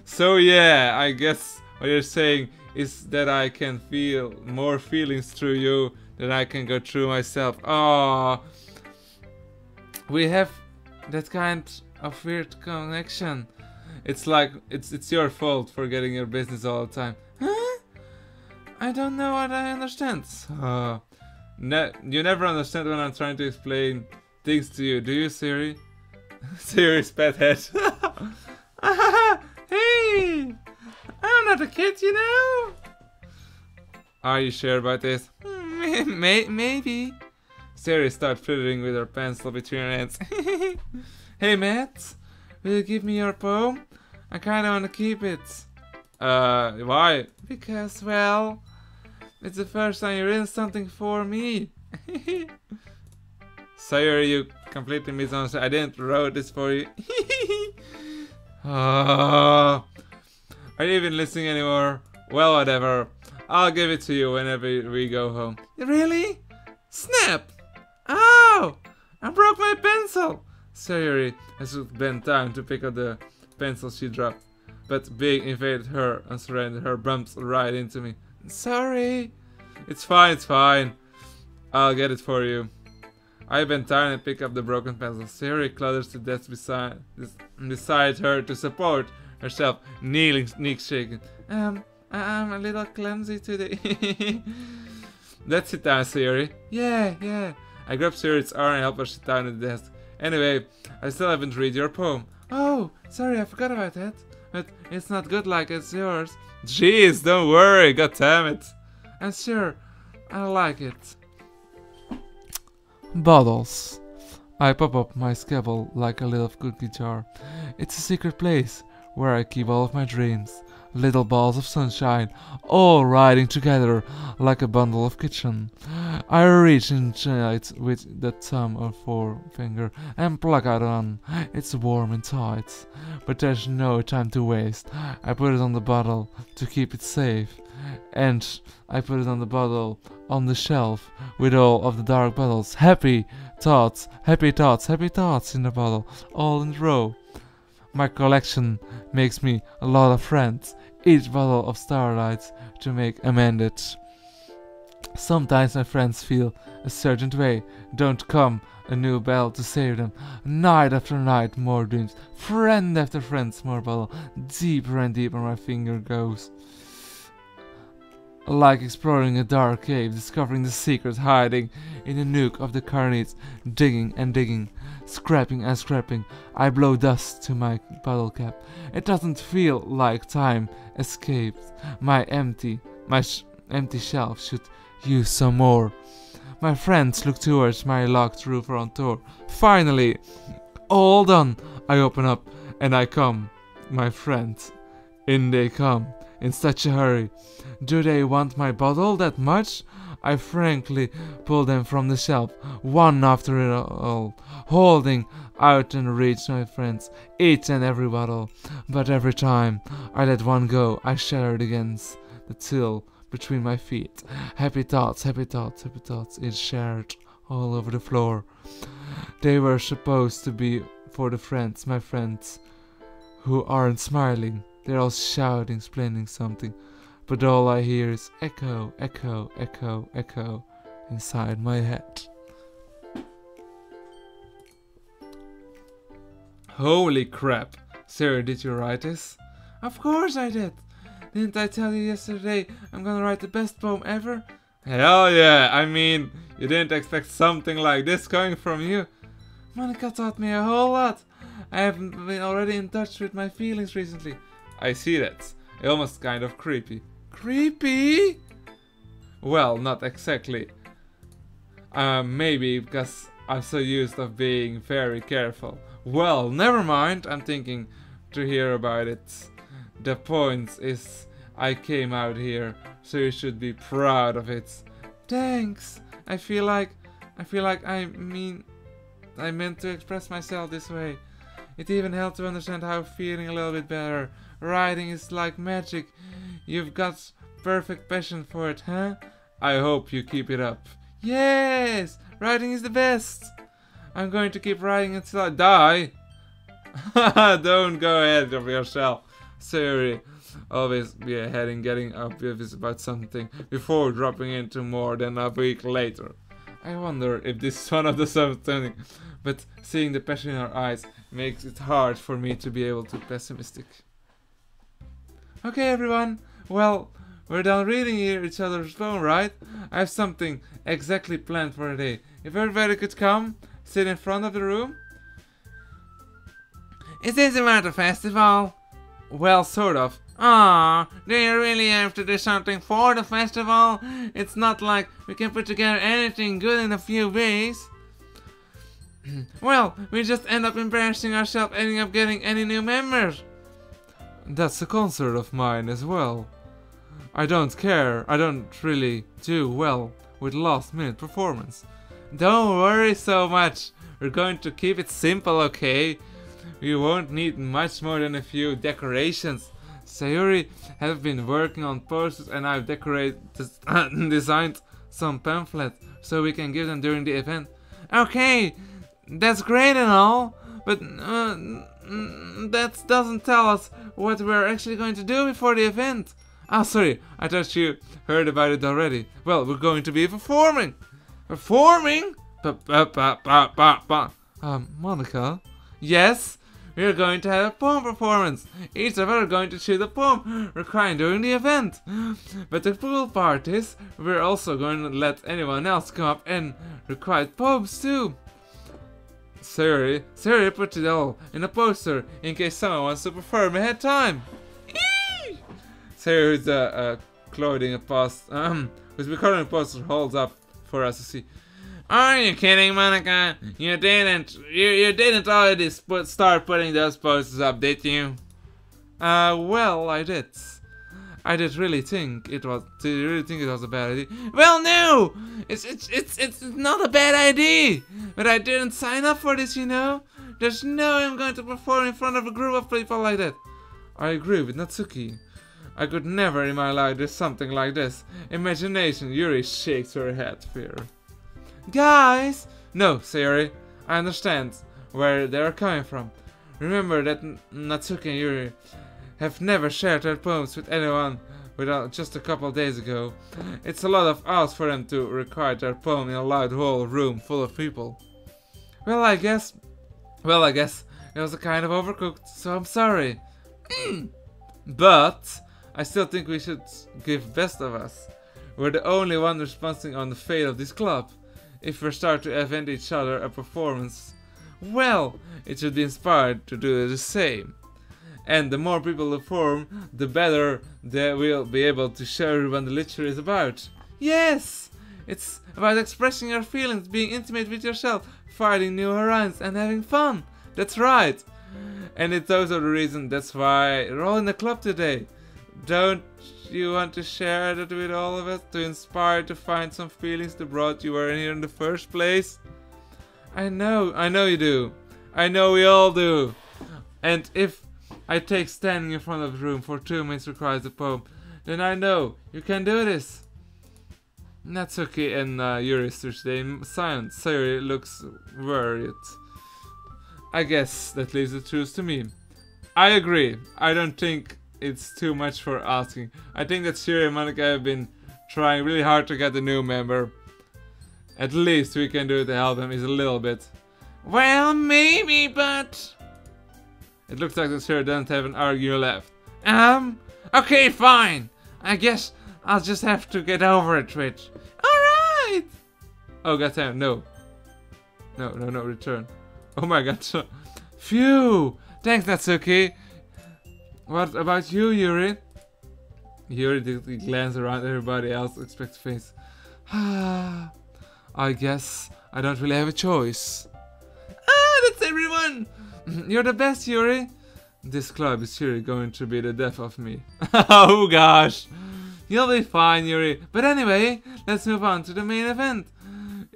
So yeah, I guess what you're saying is that I can feel more feelings through you than I can go through myself. Oh, we have that kind of weird connection. It's like it's your fault for getting your business all the time. Huh? I don't know what I understand. You never understand when I'm trying to explain things to you, do you, Siri? Siri's pet head. Hey, not a kid, you know. Are you sure about this? Maybe. Siri started fiddling with her pencil between her hands. Hey, Matt, will you give me your poem? I kinda wanna keep it. Why? Because, well, it's the first time you've written something for me. Sorry, you completely misunderstood. I didn't wrote this for you. Are you even listening anymore? Well, whatever. I'll give it to you whenever we go home. Really? Snap! Oh! I broke my pencil! Sayuri has bent down to pick up the pencil she dropped, but Big invaded her and surrounded her, bumps right into me. Sorry. It's fine. I'll get it for you. I bent down and picked up the broken pencil. Sayuri clutters to death beside her to support herself, kneeling, knees shaking. I'm a little clumsy today. Let's sit down, Sayuri. Yeah. I grabbed Sayuri's arm and helped her sit down at the desk. Anyway, I still haven't read your poem. Oh, sorry, I forgot about that. But it's not good like it's yours. Jeez, don't worry, god damn it. And sure, I like it. Bottles. I pop up my scalpel like a little cookie jar. It's a secret place where I keep all of my dreams. Little balls of sunshine, all riding together like a bundle of kitchen. I reach inside with the thumb or forefinger and pluck out one. It's warm and tight, but there's no time to waste. I put it on the bottle to keep it safe, and I put it on the bottle on the shelf with all of the dark bottles. Happy thoughts in the bottle, all in a row. My collection makes me a lot of friends. Each bottle of starlights to make amended. Sometimes my friends feel a certain way. Don't come a new bell to save them. Night after night, more dreams. Friend after friend, more bottle. Deeper and deeper my finger goes. Like exploring a dark cave, discovering the secret hiding in a nook of the carnage. Digging and digging. Scraping and scraping, I blow dust to my bottle cap. It doesn't feel like time escaped. My empty shelf should use some more. My friends look towards my locked roof front door. Finally, all done. I open up and I come. My friends, in they come in such a hurry. Do they want my bottle that much? I frankly pull them from the shelf, one after it all, holding out and reach my friends, each and every bottle. But every time I let one go, I shatter it against the till between my feet. Happy thoughts, it's shared all over the floor. They were supposed to be for the friends, my friends, who aren't smiling. They're all shouting, explaining something. But all I hear is echo, echo, echo, echo inside my head. Holy crap. Sarah, did you write this? Of course I did. Didn't I tell you yesterday I'm gonna write the best poem ever? Hell yeah, I mean, you didn't expect something like this coming from you. Monica taught me a whole lot. I haven't been already in touch with my feelings recently. I see that. Almost kind of creepy. Creepy? Well, not exactly. Maybe because I'm so used to being very careful. Well, never mind. I'm thinking to hear about it. The point is, I came out here, so you should be proud of it. Thanks. I feel like I meant to express myself this way. It even helped to understand how I'm feeling a little bit better. Writing is like magic. You've got perfect passion for it, huh? I hope you keep it up. Yes! Writing is the best! I'm going to keep writing until I die. Don't go ahead of yourself. Sorry. Always be ahead in getting obvious about something before dropping into more than a week later. I wonder if this is one of the something, but seeing the passion in her eyes makes it hard for me to be able to be pessimistic. Okay everyone, well, we're done reading each other's poem, right? I have something exactly planned for today. If everybody could come, sit in front of the room. Is this about a festival? Well, sort of. Ah, do you really have to do something for the festival? It's not like we can put together anything good in a few weeks. Well, we just end up embarrassing ourselves, ending up getting any new members. That's a concert of mine as well. I don't care. I don't really do well with last minute performance. Don't worry so much. We're going to keep it simple, okay? We won't need much more than a few decorations. Sayuri has been working on posters and I've designed some pamphlets so we can give them during the event. Okay, that's great and all, but that doesn't tell us what we're actually going to do before the event. Ah, sorry, I thought you heard about it already. Well, we're going to be performing. Performing? Monica? Yes? We're going to have a poem performance. Each of us are going to choose a poem required during the event. But the cool part is, we're also going to let anyone else come up and recite poems too. Sayuri put it all in a poster in case someone wants to perform ahead of time. Sayuri's clothing a post, whose recording poster holds up for us to see. Are you kidding, Monica? You didn't already start putting those posters up, did you? Well, I did. I did really think it was. Did you really think it was a bad idea? Well, no, it's not a bad idea. But I didn't sign up for this, you know. There's no way I'm going to perform in front of a group of people like that. I agree with Natsuki. I could never in my life do something like this. Imagination. Yuri shakes her head, fear. Guys! No, Sayuri, I understand where they are coming from. Remember that Natsuki and Yuri have never shared their poems with anyone without just a couple days ago. It's a lot of hours for them to recite their poem in a loud whole room full of people. Well, I guess it was a kind of overcooked, so I'm sorry. But I still think we should give best of us. We're the only one responsible on the fate of this club. If we start to invent each other a performance, well, it should be inspired to do the same. And the more people who form, the better they will be able to show everyone the literature is about. Yes! It's about expressing your feelings, being intimate with yourself, finding new horizons and having fun. That's right! And it's also the reason that's why we're all in the club today. Don't you want to share that with all of us, to inspire to find some feelings that brought you in here in the first place? I know you do. I know we all do. And if I take standing in front of the room for 2 minutes requires a poem, then I know you can do this. Natsuki and Yuri stay silent. Sayuri looks worried. I guess that leaves the truth to me. I agree. I don't think it's too much for asking. I think that Sayuri and Monica have been trying really hard to get a new member. At least we can do to help them is a little bit. Well, maybe, but it looks like the Sayuri doesn't have an argument left. Okay, fine. I guess I'll just have to get over it, Twitch. Alright! Oh, goddamn, no. No, return. Oh my god. Phew! Thanks, Natsuki. What about you, Yuri? Yuri glances around everybody else, expects face. I guess I don't really have a choice. That's everyone! You're the best, Yuri. This club is surely going to be the death of me. Oh gosh. You'll be fine, Yuri. But anyway, let's move on to the main event.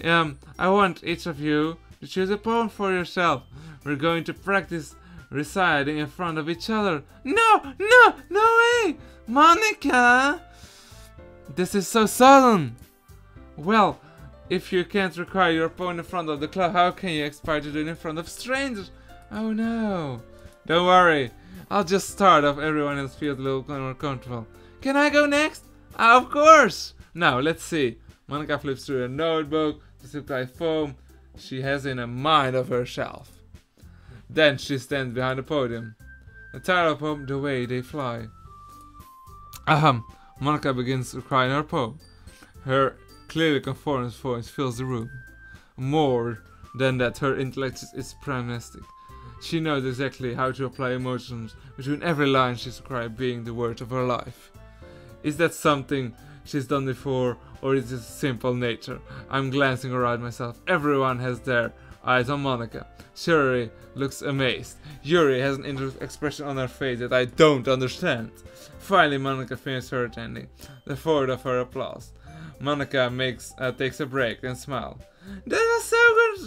I want each of you to choose a poem for yourself. We're going to practice reciting in front of each other. No way! Monica! This is so sudden! Well, if you can't require your poem in front of the club, how can you expect to do it in front of strangers? Oh no. Don't worry. I'll just start off, everyone else feels a little more comfortable. Can I go next? Of course! Now, let's see. Monica flips through a notebook to supply poem she has in a mind of herself. Then she stands behind the podium. The title of the poem, The Way They Fly. Monica begins to cry in her poem. Her clearly conformist voice fills the room. More than that, her intellect is primastic. She knows exactly how to apply emotions between every line she's described being the word of her life. Is that something she's done before, or is it simple nature? I'm glancing around myself. Everyone has their eyes on Monica. Shuri looks amazed. Yuri has an expression on her face that I don't understand. Finally, Monica finishes her attending. The fourth of her applause. Monica takes a break and smiles. That was so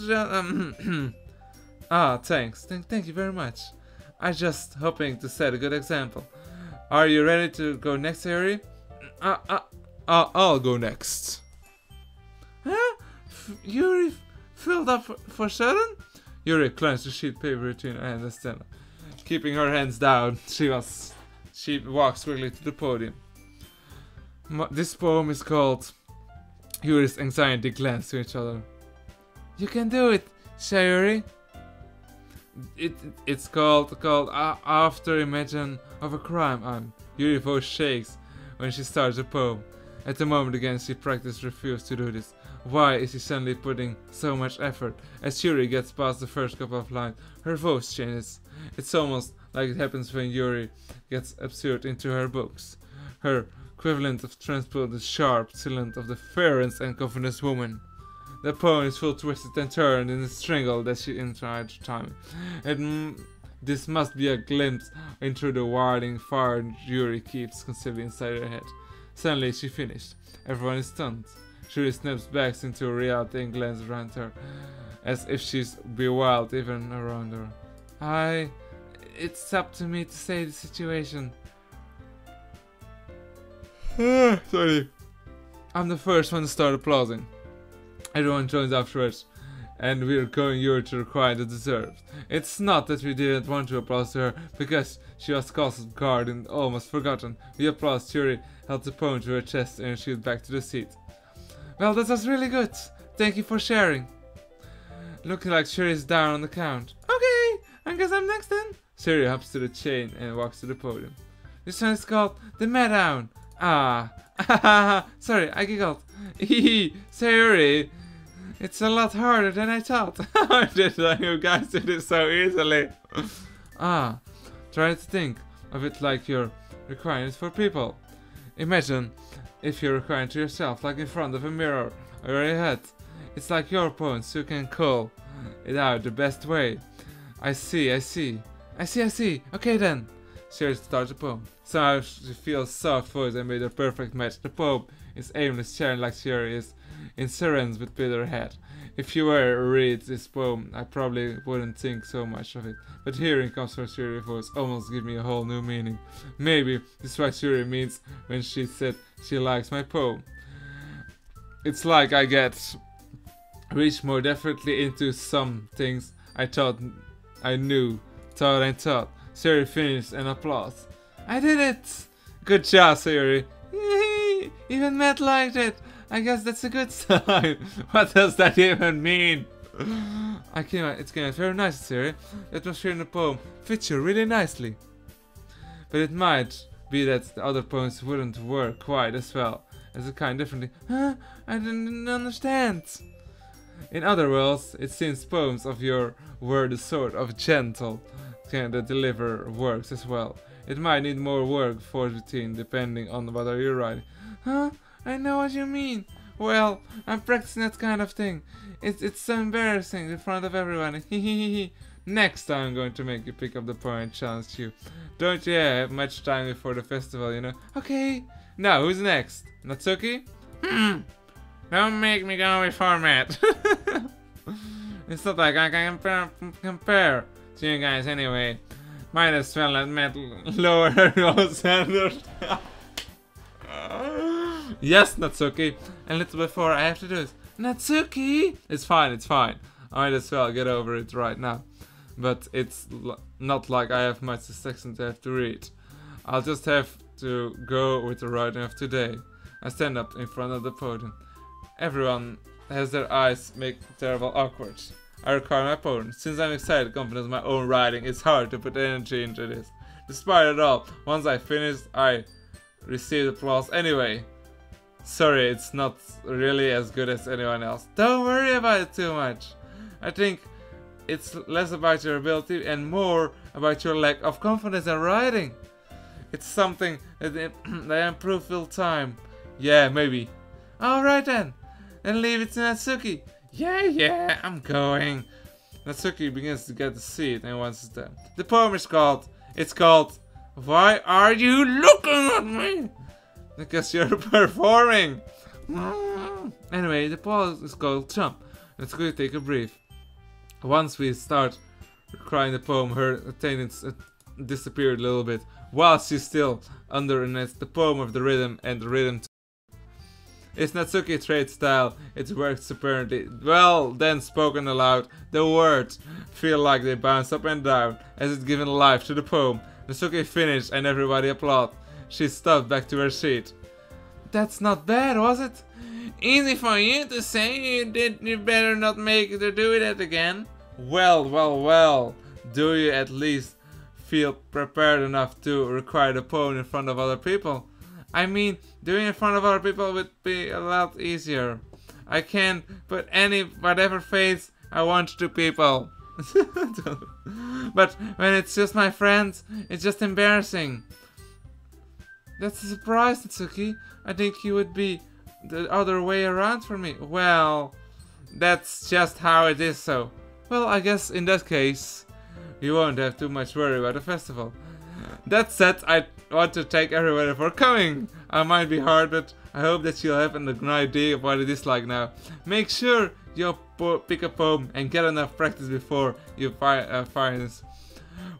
good. Thanks. Thank you very much. I just hoping to set a good example. Are you ready to go next, Yuri? I'll go next. Huh? Yuri filled up for certain? Yuri clenched the sheet paper between her hands and stand up. Keeping her hands down, she walks quickly to the podium. This poem is called Yuri's anxiety glance to each other. You can do it, Sayuri. It's called After Imagine of a Crime. Yuri's voice shakes when she starts the poem. At the moment again she refused to do this. Why is she suddenly putting so much effort? As Yuri gets past the first couple of lines, her voice changes. It's almost like it happens when Yuri gets absurd into her books. Her equivalent of transport the sharp silent of the fairest and confident woman. The poem is full twisted and turned in the strangle that she entire time. And this must be a glimpse into the widening fire Yuri keeps conceiving inside her head. Suddenly she finished. Everyone is stunned. Yuri snaps back into reality and glances around her, as if she's bewildered even around her. It's up to me to say the situation. Sorry. I'm the first one to start applauding. Everyone joins afterwards, and we're going Yuri to require the deserves. It's not that we didn't want to applaud her, because she was caught off guard and almost forgotten. We applaud Yuri, held the poem to her chest, and she went back to the seat. Well, that was really good. Thank you for sharing. Looking like Shuri's down on the count. Okay, I guess I'm next then. Shuri hops to the chain and walks to the podium. This one is called The Maddown. Sorry, I giggled. Shuri, it's a lot harder than I thought. How did you guys do this so easily? Try to think of it like you're requiring it for people. Imagine if you're requiring to yourself, like in front of a mirror or your head. It's like your poem, so you can call it out the best way. I see. Okay then. Shuri starts the poem. Somehow she feels soft voice and made a perfect match. The poem is aimless, sharing like Shuri is in serens with bitter head. If you were to read this poem, I probably wouldn't think so much of it. But hearing comes from Shuri's voice almost give me a whole new meaning. Maybe this is what Shuri means when she said she likes my poem. It's like I get reached more definitely into some things I thought I knew, thought. Shuri finished and applause. I did it! Good job, Shuri. Even Matt liked it. I guess that's a good sign. What does that even mean? It came out very nice, Shuri. That was here in the poem fits you really nicely. But it might be that the other poems wouldn't work quite as well as it kind differently. I didn't understand. In other words, it seems poems of your were the sort of gentle kind that deliver works as well. It might need more work for routine depending on what are you writing. I know what you mean. Well, I'm practicing that kind of thing. It's so embarrassing in front of everyone. Next time I'm going to make you pick up the poem and challenge you. Don't you have much time before the festival, you know? Okay. Now, who's next? Natsuki? Don't make me go before Matt. It's not like I can compare to you guys anyway. Might as well let Matt lower her standards. Yes, Natsuki. And a little before I have to do this. Natsuki! It's fine. I might as well get over it right now. But it's not like I have much section to have to read. I'll just have to go with the writing of today. I stand up in front of the podium. Everyone has their eyes make terrible awkward. I require my poem. Since I'm excited and confident in my own writing, it's hard to put energy into this. Despite it all, once I finish, I receive applause anyway. Sorry, it's not really as good as anyone else. Don't worry about it too much. I think it's less about your ability and more about your lack of confidence in writing. It's something that they improve with time. Yeah, maybe. Alright then. Then leave it to Natsuki. Yeah, I'm going. Natsuki begins to get the seat and wants it done. The poem is called. It's called Why Are You Looking at Me? Because you're performing. Anyway, the poem is called Jump. Natsuki take a breath. Once we start crying the poem, her attendance disappeared a little bit. While she's still under the poem of the rhythm and the rhythm. It's Natsuki trade style. It works apparently. Well, then spoken aloud, the words feel like they bounce up and down as it's given life to the poem. Natsuki finished and everybody applaud. She stopped back to her seat. That's not bad, was it? Easy for you to say. You better not make her do it again. Well. Do you at least feel prepared enough to recite a poem in front of other people? I mean, doing it in front of other people would be a lot easier. I can put whatever face I want to people. But when it's just my friends, it's just embarrassing. That's a surprise, Natsuki. I think you would be the other way around for me. Well, that's just how it is, so. Well, I guess in that case, you won't have too much worry about the festival. That said, I want to thank everybody for coming. I might be hard, but I hope that you'll have an idea of what it is like now. Make sure you pick a poem and get enough practice before you fire this.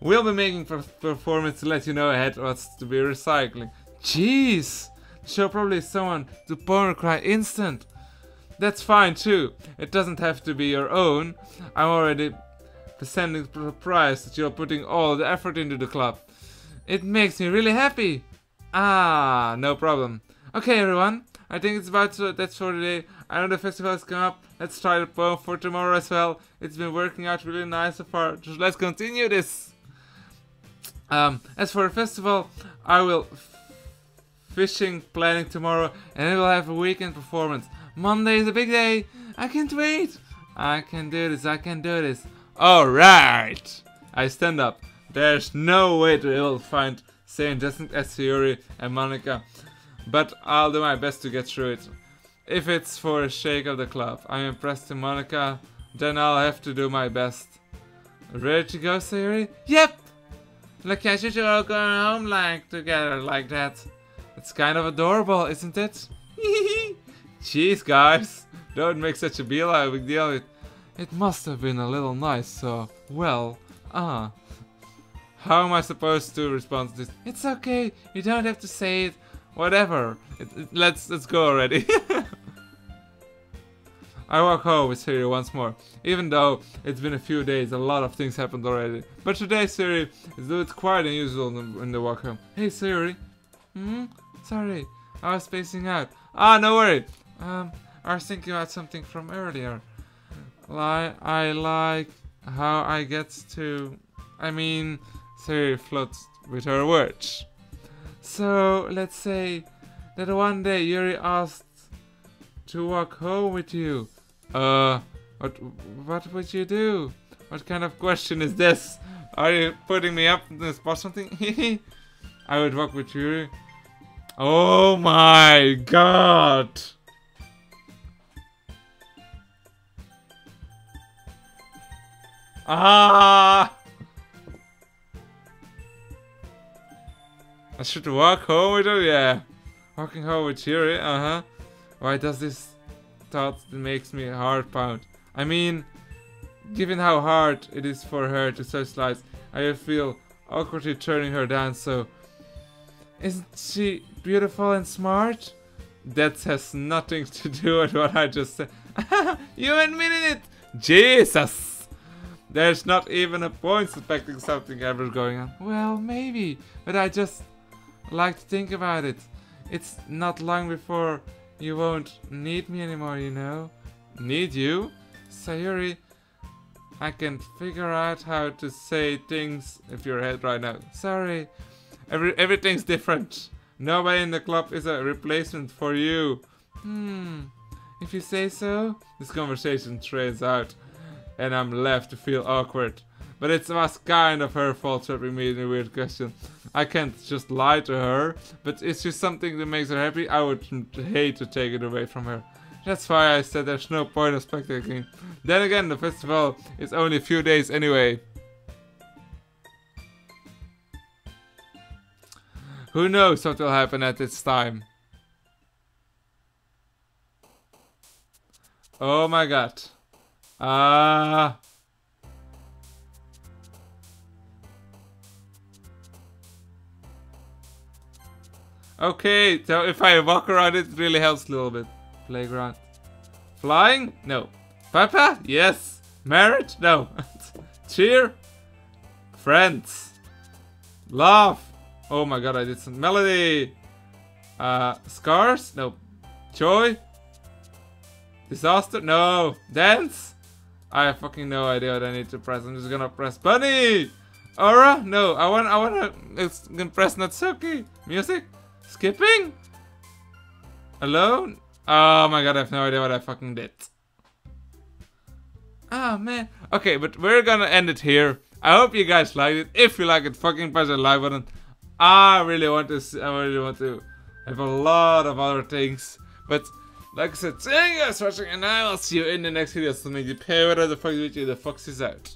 We'll be making performance to let you know ahead what's to be recycling. Jeez! Show probably someone to poem cry instant. That's fine too. It doesn't have to be your own. I'm already presenting the prize that you're putting all the effort into the club. It makes me really happy. Ah, no problem. Okay, everyone. I think it's that's for today. I know the festival has come up. Let's try the poem for tomorrow as well. It's been working out really nice so far. Just let's continue this. As for the festival, I will fishing planning tomorrow, and we will have a weekend performance. Monday is a big day. I can't wait. I can do this. Alright. I stand up. There's no way to able to find Saint Justin as Sayuri and Monica, but I'll do my best to get through it. If it's for a shake of the club, I'm impressed to Monica, then I'll have to do my best. Ready to go, Sayuri? Yep! Look at you all going home together like that. It's kind of adorable, isn't it? Jeez, guys, don't make such a big deal of it. It must have been a little nice, so, well, How am I supposed to respond to this? It's okay, you don't have to say it. Whatever. Let's go already. I walk home with Siri once more. Even though it's been a few days, a lot of things happened already. But today Siri is quite unusual in the walk home. Hey Siri. Sorry, I was spacing out. No worry. I was thinking about something from earlier. I like how I get to... Siri floats with her words. So, let's say that one day Yuri asked to walk home with you. What would you do? What kind of question is this? Are you putting me up in the spot something? I would walk with Yuri. Oh my god! I should walk home with her? Yeah. Walking home with Yuri, Why does this thought that makes me heart pound? I mean, given how hard it is for her to socialize, I feel awkwardly turning her down, so... Isn't she beautiful and smart? That has nothing to do with what I just said. You admitted it! Jesus! There's not even a point suspecting something ever going on. Well, maybe, but I just like to think about it. It's not long before you won't need me anymore, you know. Need you? Sayuri, I can figure out how to say things if your head right now. Sorry. Everything's different. Nobody in the club is a replacement for you. If you say so. This conversation trails out. and I'm left to feel awkward. But it was kind of her fault trapping me in a weird question. I can't just lie to her, but it's just something that makes her happy. I would hate to take it away from her. That's why I said there's no point of spectating. Then again, the festival is only a few days anyway. Who knows what will happen at this time? Oh my god. Okay, so if I walk around it really helps a little bit. Playground. Flying? No. Papa? Yes. Marriage? No. Cheer? Friends. Love. Oh my god, I did some melody. Scars? No. Joy? Disaster? No. Dance? I have fucking no idea what I need to press. I'm just gonna press bunny. Aura? No. I wanna it's gonna press Natsuki. Music? Skipping? Alone? Oh my god, I have no idea what I fucking did. Oh man. Okay, but we're gonna end it here. I hope you guys liked it. If you like it, fucking press the like button. I really want to have a lot of other things. But like I said, thank you guys for watching, and I will see you in the next video. So maybe pay whatever the fuck you do, the fox is out.